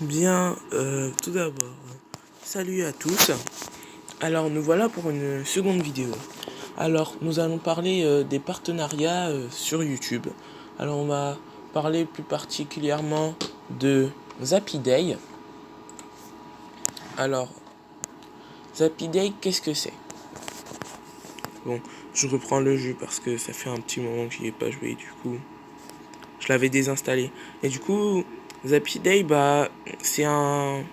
Bien, tout d'abord, salut à tous. Alors, nous voilà pour une seconde vidéo. Alors, nous allons parler des partenariats sur YouTube. Alors, on va parler plus particulièrement de Zapiday. Alors, Zapiday, qu'est-ce que c'est? Bon, je reprends le jeu parce que ça fait un petit moment que j'y ai pas joué, du coup, je l'avais désinstallé. Et du coup, Zapiday, c'est un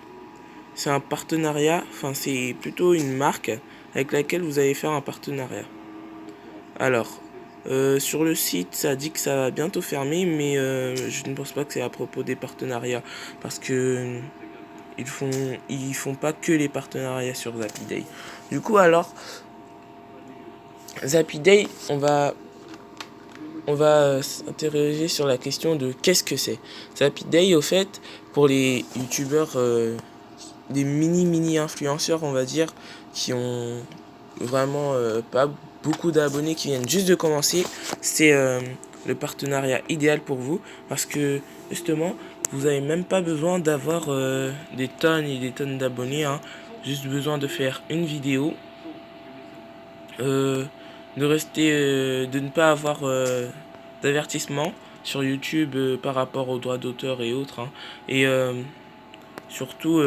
partenariat, enfin c'est plutôt une marque avec laquelle vous allez faire un partenariat. Alors, sur le site, ça dit que ça va bientôt fermer, mais je ne pense pas que c'est à propos des partenariats, parce que ils font pas que les partenariats sur Zapiday. Du coup, alors, Zapiday, on va s'interroger sur la question de qu'est-ce que c'est. Zapiday, au fait, pour les youtubeurs, des mini influenceurs, on va dire, qui ont vraiment pas beaucoup d'abonnés, qui viennent juste de commencer, c'est le partenariat idéal pour vous, parce que justement vous avez même pas besoin d'avoir des tonnes et des tonnes d'abonnés, hein. Juste besoin de faire une vidéo, euh, de ne pas avoir d'avertissement sur YouTube par rapport aux droits d'auteur et autres, hein. Et surtout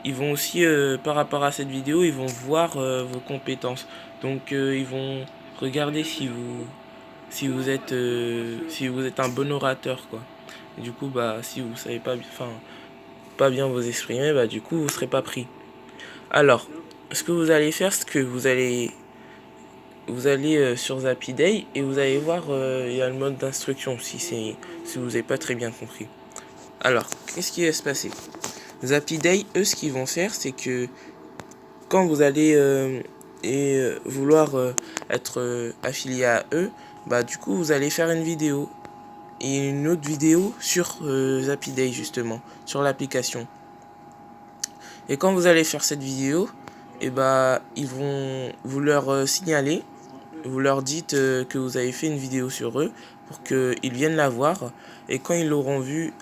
ils vont aussi, par rapport à cette vidéo, ils vont voir vos compétences. Donc ils vont regarder si vous êtes un bon orateur, quoi. Et du coup, bah si vous savez pas bien vous exprimer, bah du coup vous serez pas pris. Alors, ce que vous allez faire, c'est que vous allez sur Zapiday et vous allez voir, il y a le mode d'instruction si vous n'avez pas très bien compris. Alors, qu'est-ce qui va se passer? Zapiday, eux, ce qu'ils vont faire, c'est que quand vous allez vouloir être affilié à eux, bah du coup vous allez faire une vidéo et une autre vidéo sur Zapiday, justement, sur l'application. Et quand vous allez faire cette vidéo, et bah ils vont vous leur signaler, vous leur dites que vous avez fait une vidéo sur eux pour qu'ils viennent la voir. Et quand ils l'auront vue,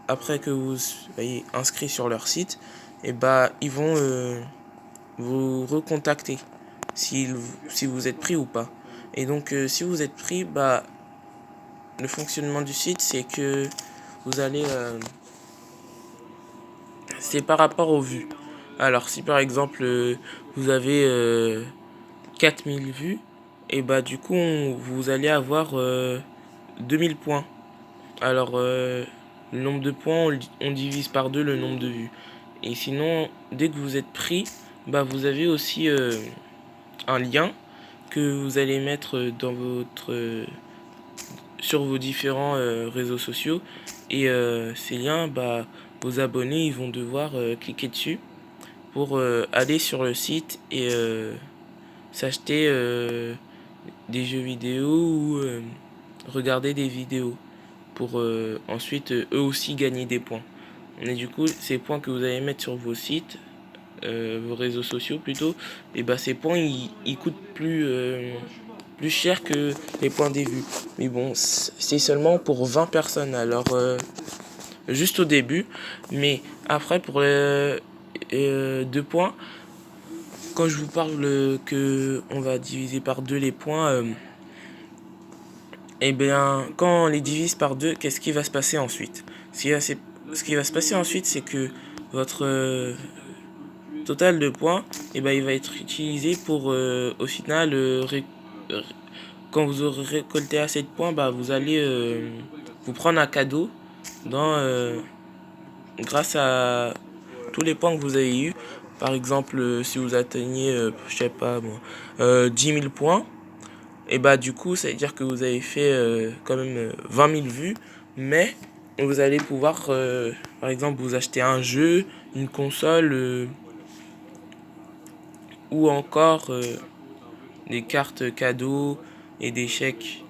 après que vous soyez inscrit sur leur site, et bah ils vont vous recontacter si vous êtes pris ou pas. Et donc si vous êtes pris, bah le fonctionnement du site, c'est que vous allez c'est par rapport aux vues. Alors si par exemple vous avez 4000 vues, et bah du coup vous allez avoir 2000 points. Alors le nombre de points, on divise par deux le nombre de vues. Et sinon, dès que vous êtes pris, bah vous avez aussi un lien que vous allez mettre dans sur vos différents réseaux sociaux. Et ces liens, bah vos abonnés, ils vont devoir cliquer dessus pour aller sur le site et s'acheter des jeux vidéo ou regarder des vidéos pour ensuite eux aussi gagner des points. Et du coup, ces points que vous allez mettre sur vos sites, vos réseaux sociaux plutôt, et bah ces points ils coûtent plus cher que les points des vues. Mais bon, c'est seulement pour 20 personnes, alors juste au début. Mais après, pour les 2 points, quand je vous parle que on va diviser par 2 les points, et bien quand on les divise par 2, qu'est-ce qui va se passer ensuite? Ce qui va se passer ensuite, c'est que votre total de points, et ben il va être utilisé pour au final quand vous aurez récolté assez de points, bah vous allez vous prendre un cadeau dans grâce à tous les points que vous avez eu. Par exemple, si vous atteignez je sais pas moi 10 000 points, et bah du coup ça veut dire que vous avez fait quand même 20 000 vues, mais vous allez pouvoir par exemple vous acheter un jeu, une console, ou encore des cartes cadeaux et des chèques.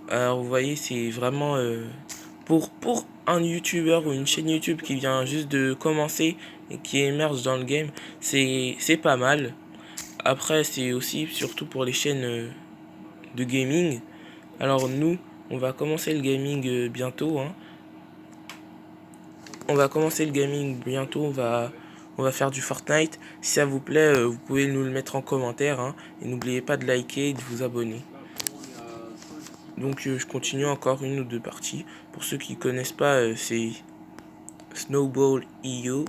Alors vous voyez, c'est vraiment pour un youtubeur ou une chaîne YouTube qui vient juste de commencer et qui émerge dans le game, c'est pas mal. Après, c'est aussi surtout pour les chaînes de gaming. Alors nous, on va commencer le gaming bientôt, hein. on va commencer le gaming bientôt. On va faire du Fortnite. Si ça vous plaît, vous pouvez nous le mettre en commentaire, hein, et n'oubliez pas de liker et de vous abonner. Donc je continue encore une ou deux parties. Pour ceux qui connaissent pas, c'est snowball.io.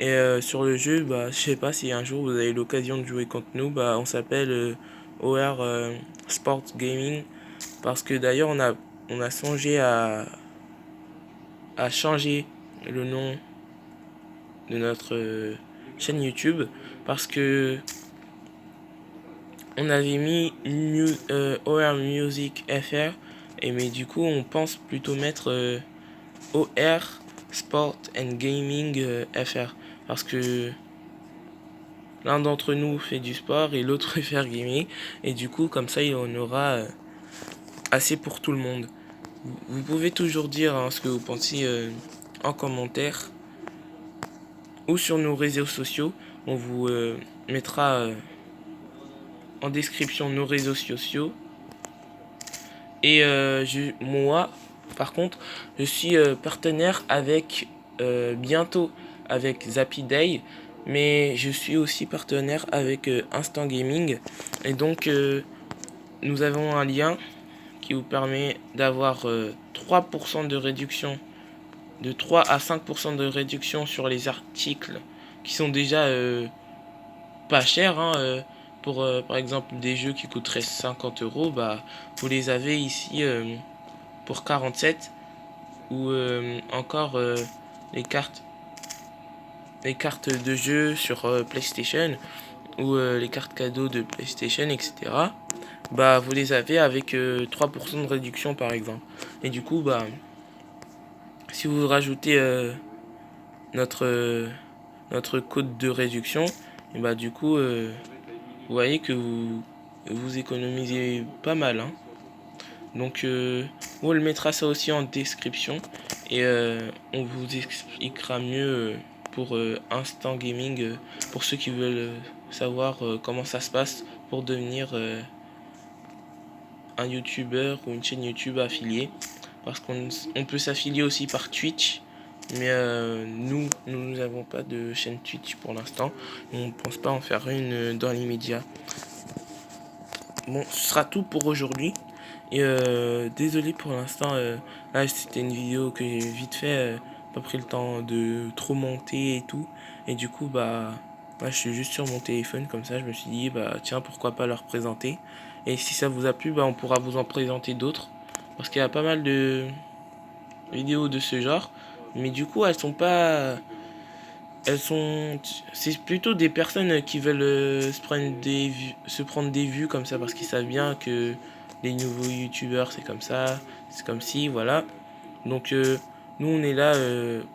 Et sur le jeu, bah, je sais pas si un jour vous avez l'occasion de jouer contre nous, bah, on s'appelle OR Sport Gaming. Parce que d'ailleurs, on a songé à changer le nom de notre chaîne YouTube. Parce que on avait mis OR Music FR. Mais du coup, on pense plutôt mettre OR Sport and Gaming FR. Parce que l'un d'entre nous fait du sport et l'autre préfère gaming. Et du coup, comme ça, il en aura assez pour tout le monde. Vous pouvez toujours dire, hein, ce que vous pensez en commentaire ou sur nos réseaux sociaux. On vous mettra en description nos réseaux sociaux. Et moi, par contre, je suis partenaire avec bientôt avec Zappy Day, mais je suis aussi partenaire avec Instant Gaming. Et donc, nous avons un lien qui vous permet d'avoir 3% de réduction, de 3 à 5% de réduction sur les articles qui sont déjà pas chers, hein, pour par exemple des jeux qui coûteraient 50 €, bah, vous les avez ici pour 47. Ou encore les cartes de jeu sur PlayStation, ou les cartes cadeaux de PlayStation, etc. Bah, vous les avez avec 3% de réduction par exemple. Et du coup, bah, si vous rajoutez notre code de réduction, et bah du coup, vous voyez que vous économisez pas mal, hein. Donc on le mettra ça aussi en description. Et on vous expliquera mieux pour Instant Gaming, pour ceux qui veulent savoir comment ça se passe pour devenir un youtubeur ou une chaîne YouTube affiliée. Parce qu'on peut s'affilier aussi par Twitch. Mais nous n'avons pas de chaîne Twitch pour l'instant. On ne pense pas en faire une dans l'immédiat. Bon, ce sera tout pour aujourd'hui. Et désolé pour l'instant, là c'était une vidéo que j'ai vite fait, pas pris le temps de trop monter et tout. Et du coup, bah, je suis juste sur mon téléphone comme ça. Je me suis dit, bah tiens, pourquoi pas leur présenter. Et si ça vous a plu, bah on pourra vous en présenter d'autres. Parce qu'il y a pas mal de vidéos de ce genre. Mais du coup, elles sont pas. C'est plutôt des personnes qui veulent se prendre des vues comme ça parce qu'ils savent bien que les nouveaux youtubeurs c'est comme ça, c'est comme si, voilà. Donc nous on est là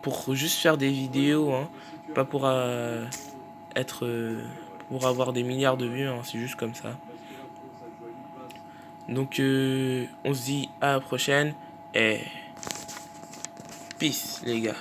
pour juste faire des vidéos, hein, pas pour pour avoir des milliards de vues, hein, c'est juste comme ça. Donc on se dit à la prochaine et peace les gars.